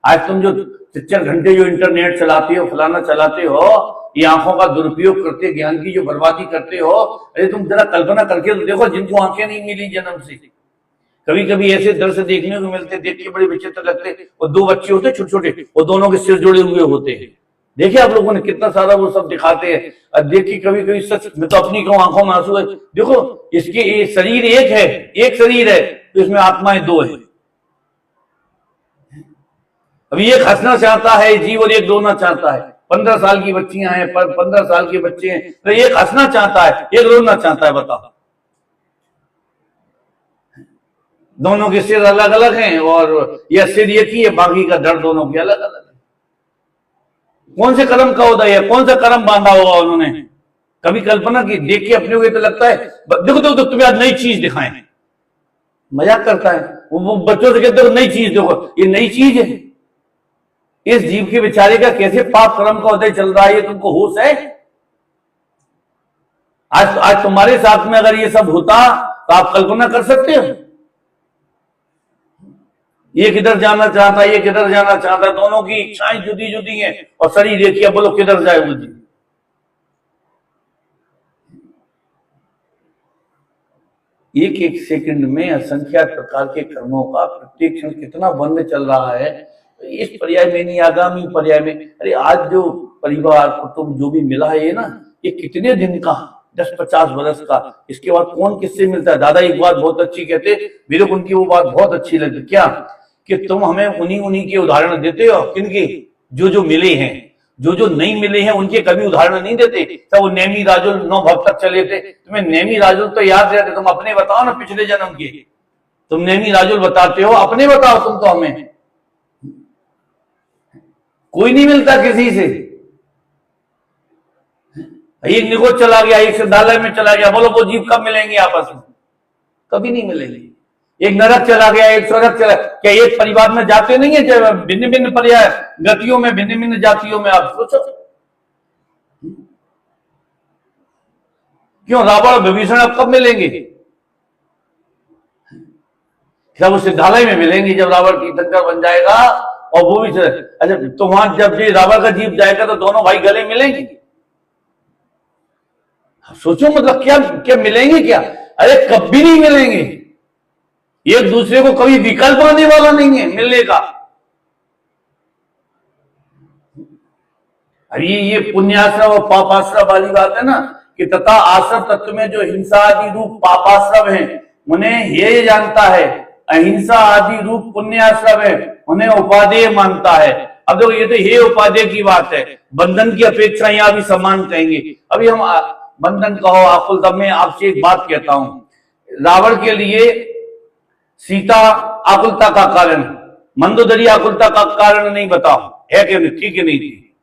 आज तुम जो 4 घंटे जो इंटरनेट चलाते हो, फलाना चलाते हो, ये आंखों का दुरुपयोग करते, ज्ञान की जो बर्बादी करते हो। अरे तुम जरा कल्पना करके तो देखो, जिनको आंखें नहीं मिली जन्म से, कभी कभी ऐसे दृश्य देखने को मिलते, देख के बड़े विचित्र लगते। और 2 बच्चे होते छोटे छोटे, और दोनों के सिर जुड़े हुए होते हैं। देखिए आप लोगों ने कितना सारा वो सब दिखाते हैं। और देखिए कभी कभी सच में तो अपनी कहूं आंखों में आंसू है। देखो इसके ये शरीर एक है, एक शरीर है, तो इसमें आत्माएं 2 है। अभी एक हंसना चाहता है जीव और एक रोना चाहता है। 15 साल की बच्चियां हैं, 15 साल के बच्चे हैं, तो एक हंसना चाहता है, एक रोना चाहता है। बताओ, दोनों के सिर अलग अलग हैं और यह सिर एक ही है, बाकी का दर्द दोनों के अलग अलग है। कौन से कर्म का उदय है, कौन सा कर्म बांधा होगा उन्होंने? कभी कल्पना की? देख के अपने को तो लगता है देखो देखो तुम्हें आज नई चीज दिखाएं, मजाक करता है वो बच्चों से कहते हो नई चीज देखो, ये नई चीज है। इस जीव के बेचारे का कैसे पाप कर्म का उदय चल रहा है, ये तुमको होश है? आज तुम्हारे साथ में अगर ये सब होता तो आप कल्पना कर सकते हो? ये किधर जाना चाहता है, ये किधर जाना चाहता है, दोनों की इच्छाएं जुदी जुदी हैं और शरीर एक ही। बोलो किधर जाए वो जी? एक एक सेकंड में असंख्यात प्रकार के कर्मों का प्रत्येक क्षण कितना बंद चल रहा है। इस पर्याय में नहीं, आगामी पर्याय में। अरे आज जो परिवार कुटुंब जो भी मिला है ना, ये कितने दिन का, 10-50 वर्ष का, इसके बाद कौन किससे मिलता है? दादा एक बात बहुत अच्छी कहते, मेरे को उनकी वो बात बहुत अच्छी लगती। क्या? कि तुम हमें उन्हीं के उदाहरण देते हो, किनके? जो मिले हैं। जो जो नहीं मिले हैं उनके कभी उदाहरण नहीं देते। तो वो नेमी राजुल 9 भव तक चले थे, तुम्हें नेमी राजुल तो याद रहते, तुम अपने बताओ ना पिछले जन्म के। तुम नेमी राजुल बताते हो, अपने बताओ तुम तो हमें। कोई नहीं मिलता किसी से। एक निगोज चला गया, एक सिद्धालय में चला गया, बोलो वो जीव कब मिलेंगे आपस में? कभी नहीं मिलेंगे। एक नरक चला गया, एक स्वर्ग चला, क्या एक परिवार में जाते नहीं है? भिन्न भिन्न पर्याय गतियों में, भिन्न भिन्न जातियों में। आप सोचो क्यों रावण विभीषण अब कब मिलेंगे? जब वो सिद्धालय में मिलेंगे, जब रावण तीर्थंकर बन जाएगा और वो भी। अच्छा, तो वहां जब ये रावण का जीव जाएगा तो दोनों भाई गले मिलेंगे? सोचो मतलब क्या क्या मिलेंगे क्या? अरे कभी नहीं मिलेंगे। एक दूसरे को कभी विकल्प आने वाला नहीं है मिलने का। अरे ये पुण्याश्रव और पापाश्रव वाली बात है ना, कि तथा आश्रव तत्व में जो हिंसा आदि रूप पापाश्रव है उन्हें ये जानता है, अहिंसा आदि रूप पुण्याश्रव है उन्हें उपादेय मानता है। अब देखो, ये तो हे उपादेय की बात है, बंधन की अपेक्षा यहां भी समान कहेंगे। अभी हम बंधन कहो आकुलता, मैं आपसे एक बात कहता हूं, रावण के लिए सीता आकुलता का कारण, मंदोदरी आकुलता का कारण नहीं, बताओ है कि नहीं? ठीक है नहीं थी।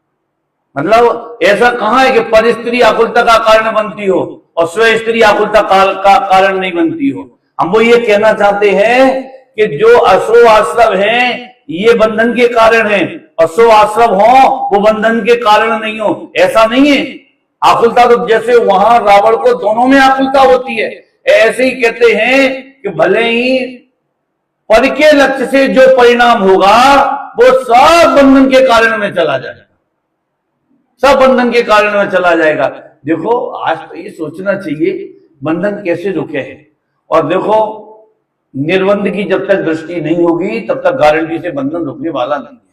मतलब ऐसा कहां है कि पर स्त्री आकुलता का कारण बनती हो और स्व स्त्री आकुलता का कारण नहीं बनती हो? हम वो ये कहना चाहते हैं कि जो असो आश्रव हैं ये बंधन के कारण है, असो आश्रव हो वो बंधन के कारण नहीं हो, ऐसा नहीं है। आकुलता तो जैसे वहां रावण को दोनों में आकुलता होती है, ऐसे ही कहते हैं कि भले ही पर के लक्ष्य से जो परिणाम होगा वो सब बंधन के कारण में चला जाएगा, सब बंधन के कारण में चला जाएगा। देखो, आज तो ये सोचना चाहिए बंधन कैसे रुके है। और देखो, निर्बंध की जब तक दृष्टि नहीं होगी तब तक गारंटी से बंधन रुकने वाला नहीं है।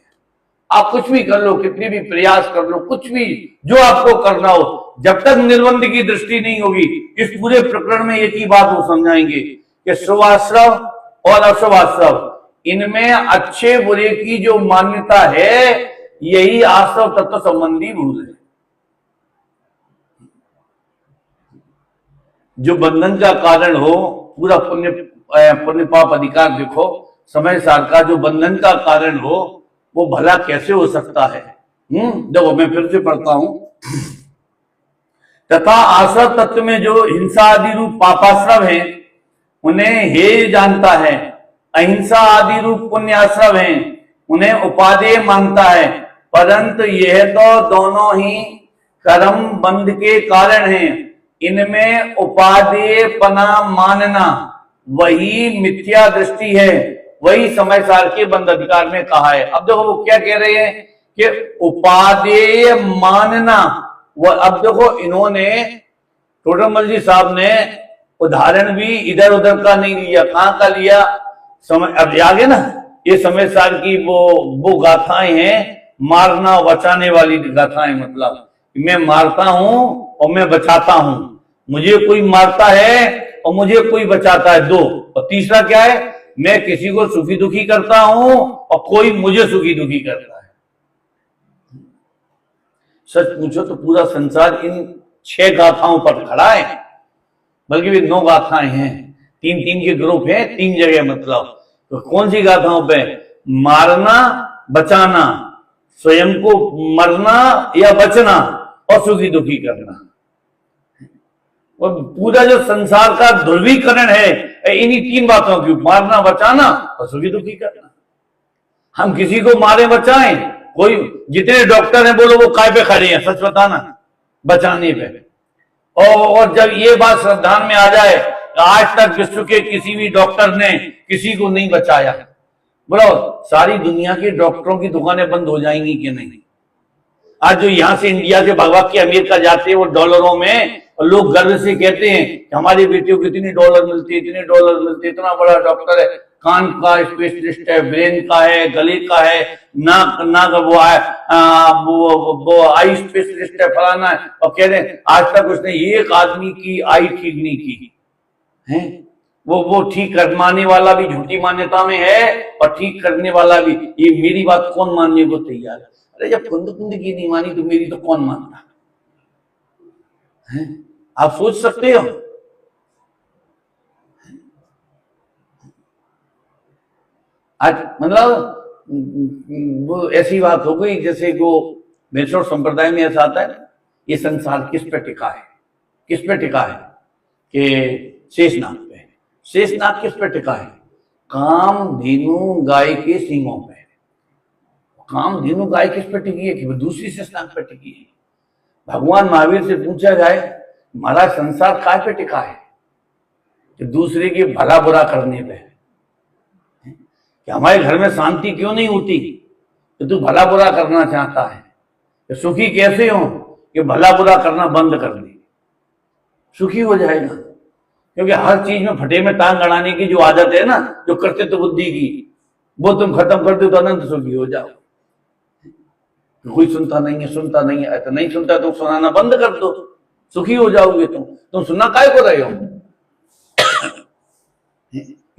आप कुछ भी कर लो, कितने भी प्रयास कर लो, कुछ भी जो आपको करना हो, जब तक निर्बंध की दृष्टि नहीं होगी, इस पूरे प्रकरण में एक ही बात वो समझाएंगे कि शुभाश्रव और अशुभाश्रव इनमें अच्छे बुरे की जो मान्यता है यही आश्रव तत्व संबंधी भूल है। जो बंधन का कारण हो, पूरा पुण्य पाप अधिकार देखो, समय सार का जो बंधन का कारण हो वो भला कैसे हो सकता है? देखो मैं फिर से पढ़ता हूं, तथा आश्रव तत्व में जो हिंसा आदि रूप पापाश्रव है उन्हें हे जानता है, अहिंसा आदि रूप पुण्याश्रव है उन्हें उपादेय मानता है, परंतु यह तो दोनों ही कर्म बंध के कारण हैं। इनमें उपादेय पना मानना वही मिथ्या दृष्टि है, वही समय सार के बंध अधिकार में कहा है। अब देखो वो क्या कह रहे हैं कि उपादेय मानना। अब देखो इन्होंने टोडरमल जी साहब ने उदाहरण भी इधर उधर का नहीं लिया, कहां का लिया? समय अब आगे ना, ये समय सार की वो गाथाएं हैं, मारना बचाने वाली गाथाएं। मतलब मैं मारता हूं और मैं बचाता हूं, मुझे कोई मारता है और मुझे कोई बचाता है, दो। और तीसरा क्या है? मैं किसी को सुखी दुखी करता हूं और कोई मुझे सुखी दुखी करता है। सच पूछो तो पूरा संसार इन 6 गाथाओं पर खड़ा है, बल्कि भी 9 गाथाएं हैं, 3-3 के ग्रुप हैं, 3 जगह। मतलब तो कौन सी गाथाओं पे? मारना, बचाना, स्वयं को मरना या बचना और सुखी दुखी करना। और पूरा जो संसार का ध्रुवीकरण है इन्हीं 3 बातों की, मारना, बचाना और सुखी दुखी करना। हम किसी को मारे बचाएं, कोई जितने डॉक्टर हैं बोलो वो काय पे खड़े हैं, सच बताना, बचाने पे। और जब ये बात श्रद्धान में आ जाए, आज तक विश्व के किसी भी डॉक्टर ने किसी को नहीं बचाया, बोलो सारी दुनिया के डॉक्टरों की दुकानें बंद हो जाएंगी कि नहीं? आज जो यहां से इंडिया से भगवा के अमेरिका जाते हैं वो डॉलरों में, और लोग गर्व से कहते हैं कि हमारी बेटियों को इतनी डॉलर मिलती है, इतने डॉलर मिलते, इतना बड़ा डॉक्टर है, कान का स्पेशलिस्ट है, ब्रेन का है, गले का है, नाक वो है, वो आई स्पेशलिस्ट है, फलाना है। और कह रहे हैं आज तक उसने एक आदमी की आई ठीक नहीं की है। वो ठीक करवाने वाला भी झूठी मान्यता में है और ठीक करने वाला भी। ये मेरी बात कौन मानने को तैयार है? अरे जब कुंद की नहीं मानी तो मेरी तो कौन मानता है? आप सोच सकते हो। आज मतलब वो ऐसी बात हो गई जैसे वो वैष्णव संप्रदाय में ऐसा आता है ना, ये संसार किस पे टिका है, किस पे टिका है कि शेषनाग पे। शेषनाग किस पे टिका है? कामधेनु गाय के सींगों पे। कामधेनु गाय किस पे टिकी है? कि वो दूसरी शेषनाग पे टिकी है। भगवान महावीर से पूछा जाए महाराज संसार काय पे टिका है? कि दूसरे के भला बुरा करने पे। कि हमारे घर में शांति क्यों नहीं होती? कि तू भला बुरा करना चाहता है। कि सुखी कैसे हो? कि भला बुरा करना बंद कर दे, सुखी हो जाएगा। क्योंकि हर चीज में फटे में टांग अड़ाने की जो आदत है ना, जो कर्तृत्व बुद्धि की, वो तुम खत्म कर दो तो अनंत सुखी हो जाओ। कोई सुनता नहीं है, सुनता नहीं है, तो नहीं सुनता तो सुनाना बंद कर दो, सुखी हो जाओगे। तुम सुनना काय को रहे हो?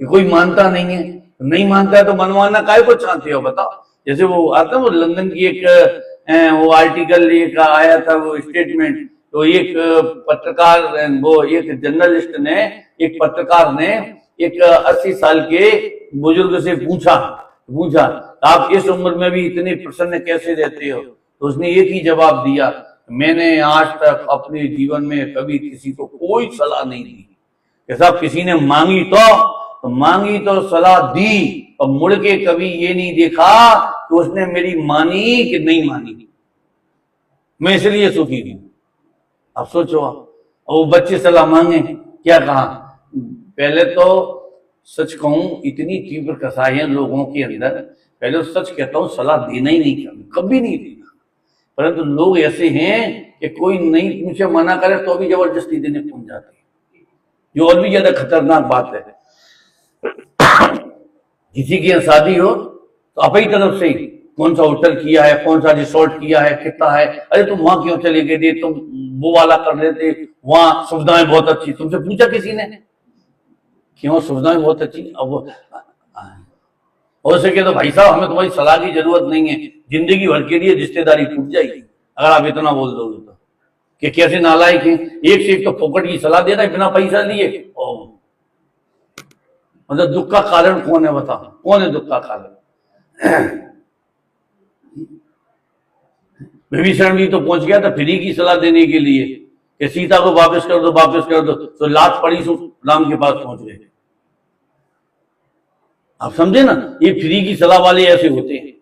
कोई मानता नहीं है, नहीं मानता है तो मनवाना काय को चाहते हो बताओ। जैसे वो आता वो लंदन की एक वो आर्टिकल एक आया था, वो स्टेटमेंट, तो एक पत्रकार, वो एक जर्नलिस्ट ने, एक पत्रकार ने एक 80 साल के बुजुर्ग से पूछा आप इस उम्र में भी इतने प्रसन्न कैसे रहते हो? तो उसने एक ही जवाब दिया, मैंने आज तक अपने जीवन में कभी किसी को कोई सलाह नहीं दी। साहब किसी ने मांगी तो सलाह दी, और मुड़ के कभी ये नहीं देखा तो उसने मेरी मानी कि नहीं मानी, मैं इसलिए सुखी हूं। अब सोचो, वो बच्चे सलाह मांगे, क्या कहा? पहले तो सच कहूं इतनी तीव्र कसाई है लोगों के अंदर, पहले तो सच कहता हूं सलाह देना ही नहीं चाहिए, कभी नहीं देना। परंतु लोग ऐसे हैं कि कोई नहीं पूछे मना करे तो भी जबरदस्ती देने पहुंच जाते हैं, जो और भी ज्यादा खतरनाक बात है। किसी की शादी हो तो अपनी तरफ से ही कौन सा होटल किया है, कौन सा रिसोर्ट किया है, कितना है, अरे तुम वहां क्यों चले गए, तुम वो वाला कर लेते, वहां सुविधाएं बहुत अच्छी, तुमसे पूछा किसी ने क्यों सुविधाएं बहुत अच्छी? अब हो सके तो भाई साहब हमें तुम्हारी सलाह की जरूरत नहीं है, जिंदगी भर के लिए रिश्तेदारी टूट जाएगी अगर आप इतना बोल दोगे तो। कि कैसे नालायक है, एक से एक तो फोकट की सलाह दे रहा है बिना पैसा लिए। मतलब दुख का कारण कौन है बताओ, कौन है दुख का कारण? विभीषण भी तो पहुंच गया था फ्री की सलाह देने के लिए कि सीता को वापस कर दो, तो लात पड़ी सो राम के पास पहुंच गए। आप समझे ना, ये फ्री की सलाह वाले ऐसे होते हैं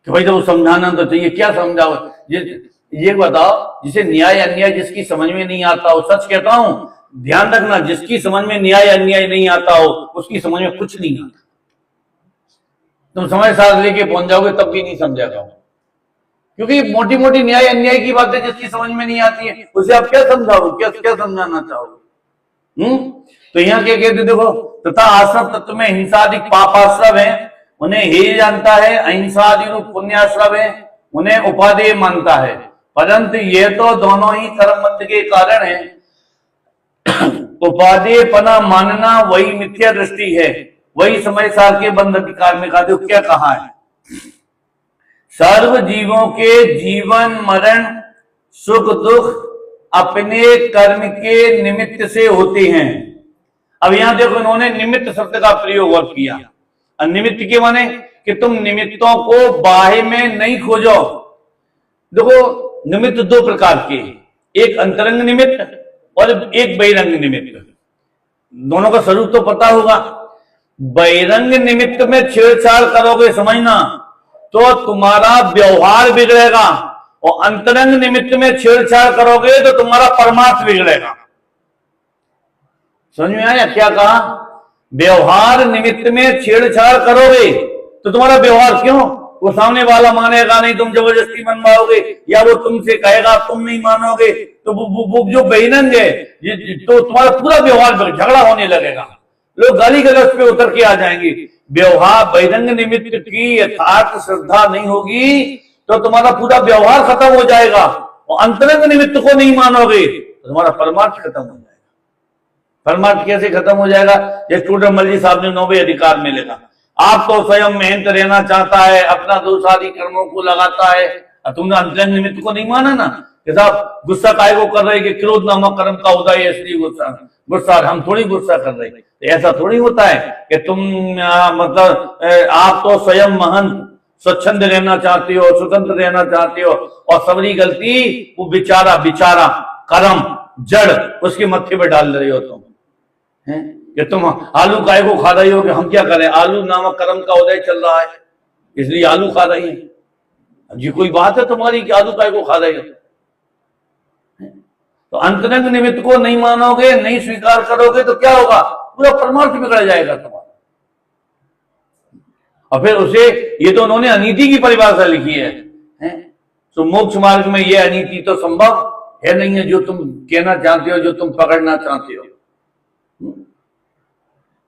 कि भाई तो वो समझाना तो चाहिए, क्या समझाओ? ये बताओ, जिसे न्याय अन्याय जिसकी समझ में नहीं आता हो, सच कहता हूं ध्यान रखना, जिसकी समझ में न्याय अन्याय नहीं आता हो उसकी समझ में कुछ नहीं आता। तुम समय साथ लेके पहुंच जाओगे तब भी नहीं समझागा, क्योंकि मोटी मोटी न्याय अन्याय की बातें जिसकी समझ में नहीं आती है उसे आप क्या समझाओगे, क्या समझाना चाहोगे? तो यहाँ क्या कहते देखो, तथा आश्रव तत्व में हिंसादिक पापाश्रव है, उन्हें हे जानता है, अहिंसादि रूप पुण्याश्रव है, उन्हें उपादेय मानता है। परंतु ये तो दोनों ही कर्म बंध के कारण है। उपादेय पना मानना वही मिथ्या दृष्टि है, वही समय सार के बंध अधिकार में कहा। क्या कहा है? सर्व जीवों के जीवन मरण सुख दुख अपने कर्म के निमित्त से होते हैं। अब यहां देखो इन्होंने निमित्त शब्द का प्रयोग और किया। निमित्त के माने कि तुम निमित्तों को बाह्य में नहीं खोजो। देखो निमित्त दो प्रकार के, एक अंतरंग निमित्त और एक बहिरंग निमित्त। दोनों का स्वरूप तो पता होगा। बहिरंग निमित्त में छेड़छाड़ करोगे समझना तो तुम्हारा व्यवहार बिगड़ेगा, और अंतरंग निमित्त में छेड़छाड़ करोगे तो तुम्हारा परमार्थ बिगड़ेगा। समझ में आया क्या कहा? व्यवहार निमित्त में छेड़छाड़ करोगे तो तुम्हारा व्यवहार क्यों? वो सामने वाला मानेगा नहीं, तुम जबरदस्ती मनवाओगे, या वो तुमसे कहेगा तुम नहीं मानोगे, तो वो जो बहिरंग है तो तुम्हारा पूरा व्यवहार झगड़ा होने लगेगा, लोग गाली गलौज पे उतर के आ जाएंगे। व्यवहार बहिरंग निमित्त की यथार्थ श्रद्धा नहीं होगी तो तुम्हारा पूरा व्यवहार खत्म हो जाएगा, और अंतरंग निमित्त को नहीं मानोगे तो तुम्हारा परमार्थ खत्म हो जाएगा। परमार्थ कैसे खत्म हो जाएगा? जैसे टूडरमल जी साहब ने 9वें अधिकार में लिखा, आप तो स्वयं मेहनत रहना चाहता है, अपना दोष आदि कर्मों को लगाता है, और तुमने अंतरंग निमित्त को नहीं माना ना कि साहब गुस्सा काय को कर रहे कि क्रोध नामक कर्म का उदय है इसलिए गुस्सा गुस्सा हम थोड़ी गुस्सा कर रहे। तो ऐसा थोड़ी होता है कि तुम मतलब आप तो स्वयं महान स्वच्छंद रहना चाहते हो, स्वतंत्र रहना चाहते हो, और सबरी गलती वो बेचारा बेचारा कर्म जड़ उसके मत्थे पे डाल रहे हो तुम हैं कि तुम आलू काय को खा रही हो कि हम क्या करें, आलू नामक कर्म का उदय चल रहा है इसलिए आलू खा रही है। ये कोई बात है तुम्हारी कि आलू काय को खा रहे हो? तो अंतरंग निमित्त को नहीं मानोगे, नहीं स्वीकार करोगे तो क्या होगा, पूरा परमार्थ बिगड़ जाएगा तुम्हारा। और फिर उसे, ये तो उन्होंने अनीति की परिभाषा लिखी है, तो मोक्ष मार्ग में ये अनीति तो संभव है नहीं है जो तुम कहना चाहते हो, जो तुम पकड़ना चाहते हो।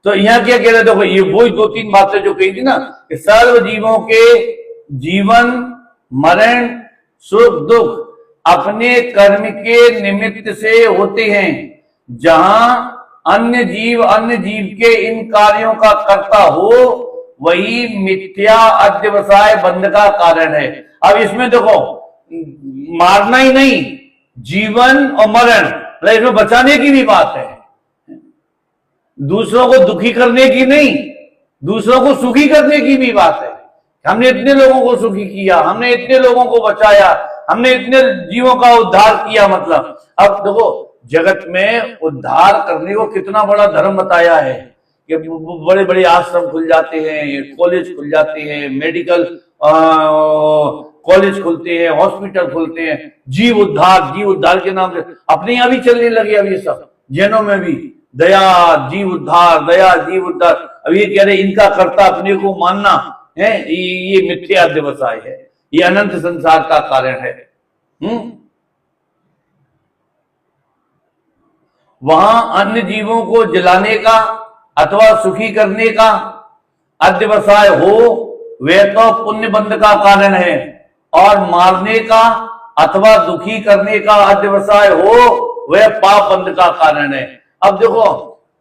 तो यहां क्या कह रहे, देखो ये वही दो तीन बातें जो कही थी ना कि सर्व जीवों के जीवन मरण सुख दुख अपने कर्म के निमित्त से होते हैं, जहां अन्य जीव के इन कार्यों का कर्ता हो वही मिथ्या अध्यवसाय बंध का कारण है। अब इसमें देखो मारना ही नहीं, जीवन और मरण, इसमें बचाने की भी बात है, दूसरों को दुखी करने की नहीं, दूसरों को सुखी करने की भी बात है। हमने इतने लोगों को सुखी किया, हमने इतने लोगों को बचाया, हमने इतने जीवों का उद्धार किया। मतलब अब देखो जगत में उद्धार करने को कितना बड़ा धर्म बताया है कि बड़े बड़े आश्रम खुल जाते हैं, कॉलेज खुल जाते हैं, मेडिकल कॉलेज खुलते हैं, हॉस्पिटल खुलते हैं, जीव उद्धार के नाम से अपने यहाँ भी चलने लगे। अब ये सब जैनों में भी दया जीव उद्धार। अब ये कह रहे इनका कर्ता अपने को मानना है, ये मिथ्या अध्यवसाय है, ये अनंत संसार का कारण है। वहां अन्य जीवों को जलाने का अथवा सुखी करने का अध्यवसाय हो वह तो पुण्य बंध का कारण है, और मारने का अथवा दुखी करने का अध्यवसाय हो वह पाप बंध का कारण है। अब देखो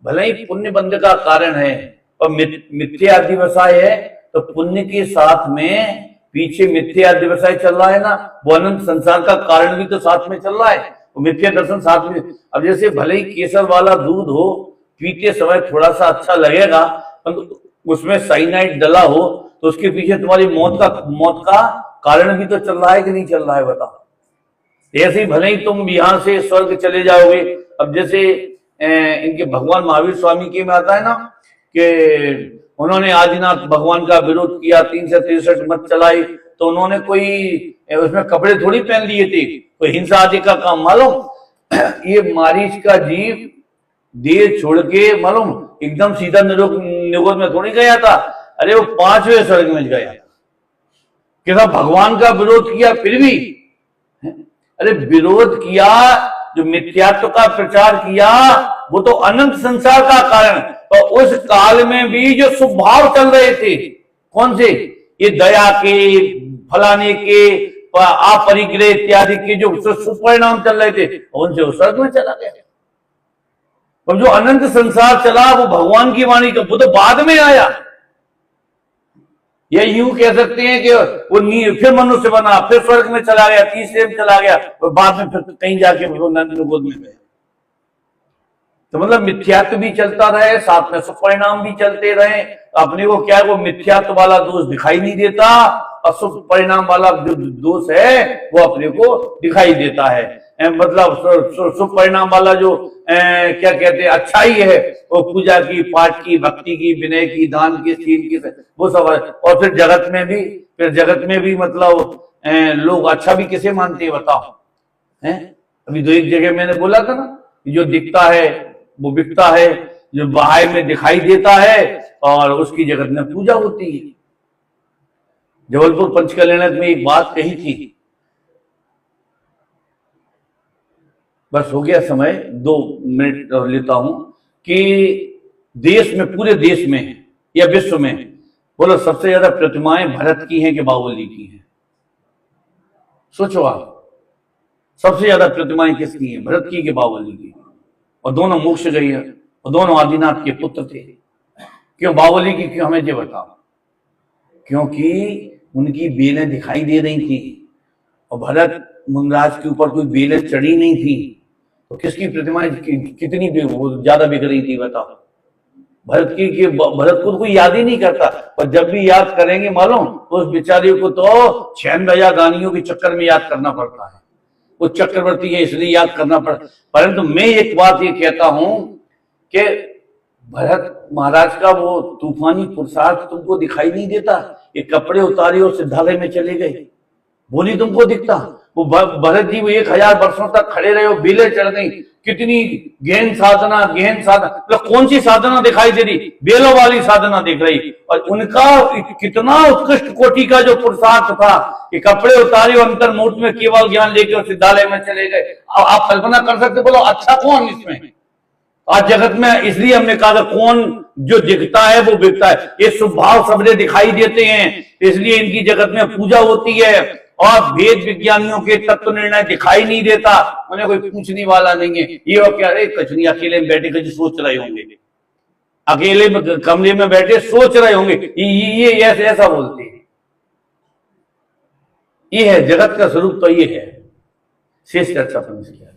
भले ही पुण्य बंध का कारण है और मिथ्या अध्यवसाय है, तो पुण्य के साथ में पीछे मिथ्या अध्यवसाय चल रहा है ना, वो अनंत संसार का कारण भी तो साथ में चल रहा है, वो मिथ्या दर्शन साथ में। अब जैसे भले ही केसर वाला दूध हो, पीते समय थोड़ा सा अच्छा लगेगा, उसमें साइनाइड डला हो तो उसके पीछे तुम्हारी मौत का कारण भी तो चल रहा है कि नहीं चल रहा है, बताओ। ऐसे ही भले ही तुम यहां से स्वर्ग चले जाओगे। अब जैसे इनके भगवान महावीर स्वामी के में आता है ना कि उन्होंने आदिनाथ भगवान का विरोध किया, 363 मत चलाई, तो उन्होंने कोई उसमें कपड़े थोड़ी पहन लिए थे, कोई हिंसा आदि का काम। मालूम ये मारीच का जीव देह छोड़ के मालूम एकदम सीधा निगोद में थोड़ी गया था, अरे वो 5वें स्वर्ग में गया कि भगवान का विरोध किया फिर भी, अरे विरोध किया, जो मिथ्यात्व का प्रचार किया वो तो अनंत संसार का कारण। तो उस काल में भी जो स्वभाव चल रहे थे, कौन से, ये दया के, फलाने के, अपरिग्रह इत्यादि के जो सुपरिणाम चल रहे थे, उनसे उस स्वर्ग में चला गया। और जो अनंत संसार चला वो भगवान की वाणी का, वो तो बाद में आया। या यूं कह सकते हैं कि वो फिर मनुष्य बना, फिर स्वर्ग में चला गया, तीसरे में चला गया, और बाद में फिर कहीं जाके नंद गोद में गया। तो मतलब मिथ्यात्व भी चलता रहे, साथ में सुपरिणाम भी चलते रहे। अपने को क्या है, वो मिथ्यात्व वाला दोष दिखाई नहीं देता, और सुख परिणाम वाला जो दोष है वो अपने को दिखाई देता है। मतलब सुख परिणाम वाला जो क्या कहते हैं अच्छाई है, वो पूजा की, पाठ की, भक्ति की, विनय की, दान की, शील की, वो सब है। और फिर जगत में भी मतलब लोग अच्छा भी किसे मानते हैं, बताओ। अभी तो एक जगह मैंने बोला था ना, जो दिखता है वो बिकता है, जो बाहर में दिखाई देता है और उसकी जगत में पूजा होती है। जबलपुर पंचकल्याणक में एक बात कही थी, बस हो गया समय, 2 मिनट लेता हूं, कि देश में, पूरे देश में या विश्व में बोलो सबसे ज्यादा प्रतिमाएं भरत की हैं कि बाहुबली की हैं? सोचो आप, सबसे ज्यादा प्रतिमाएं किसकी हैं, भरत की कि बाहुबली की? और दोनों मोक्ष गई है, और दोनों आदिनाथ के पुत्र थे। क्यों बाहुबली की, क्यों, हमें ये बताओ। क्योंकि उनकी बेलें दिखाई दे रही थी और भरत मुनिराज के ऊपर कोई बेलें चढ़ी नहीं थी, तो किसकी प्रतिमाएं कितनी वो ज्यादा बिक रही थी बताओ। भरत की भरत को कोई याद ही नहीं करता, और जब भी याद करेंगे मालूम तो उस बेचारे को तो 6 गानियों के चक्कर में याद करना पड़ता है। वो चक्रवर्ती है इसलिए याद करना पड़ता। परंतु मैं एक बात ये कहता हूं कि भरत महाराज का वो तूफानी पुरुषार्थ तुमको दिखाई नहीं देता? ये कपड़े उतारे और सिद्धालय में चले गए, वो नहीं तुमको दिखता? वो भरत जी वो 1000 वर्षों तक खड़े रहे, बेलें चढ़ गई, कितनी गहन साधना मतलब कौन सी साधना दिखाई दे रही? बेलों वाली साधना दिख रही। और उनका कितना उत्कृष्ट कोटि का जो पुरुषार्थ था कि कपड़े उतारे और अंतर्मुहूर्त में केवल ज्ञान लेके सिद्धालय में चले गए। आप कल्पना कर सकते, बोलो अच्छा कौन इसमें? आज जगत में इसलिए हमने कहा था कौन जो दिखता है वो बिकता है। ये स्वभाव सबरे दिखाई देते हैं, इसलिए इनकी जगत में पूजा होती है। और वेद विज्ञानियों के तत्व निर्णय दिखाई नहीं देता, उन्हें कोई पूछने वाला नहीं है। ये और क्या रे कुछ नहीं, अकेले में बैठे कुछ सोच रहे होंगे, अकेले में कमरे में बैठे सोच रहे होंगे, ये ऐसा बोलते हैं। ये है जगत का स्वरूप, तो ये है। शेष चर्चा समझ किया।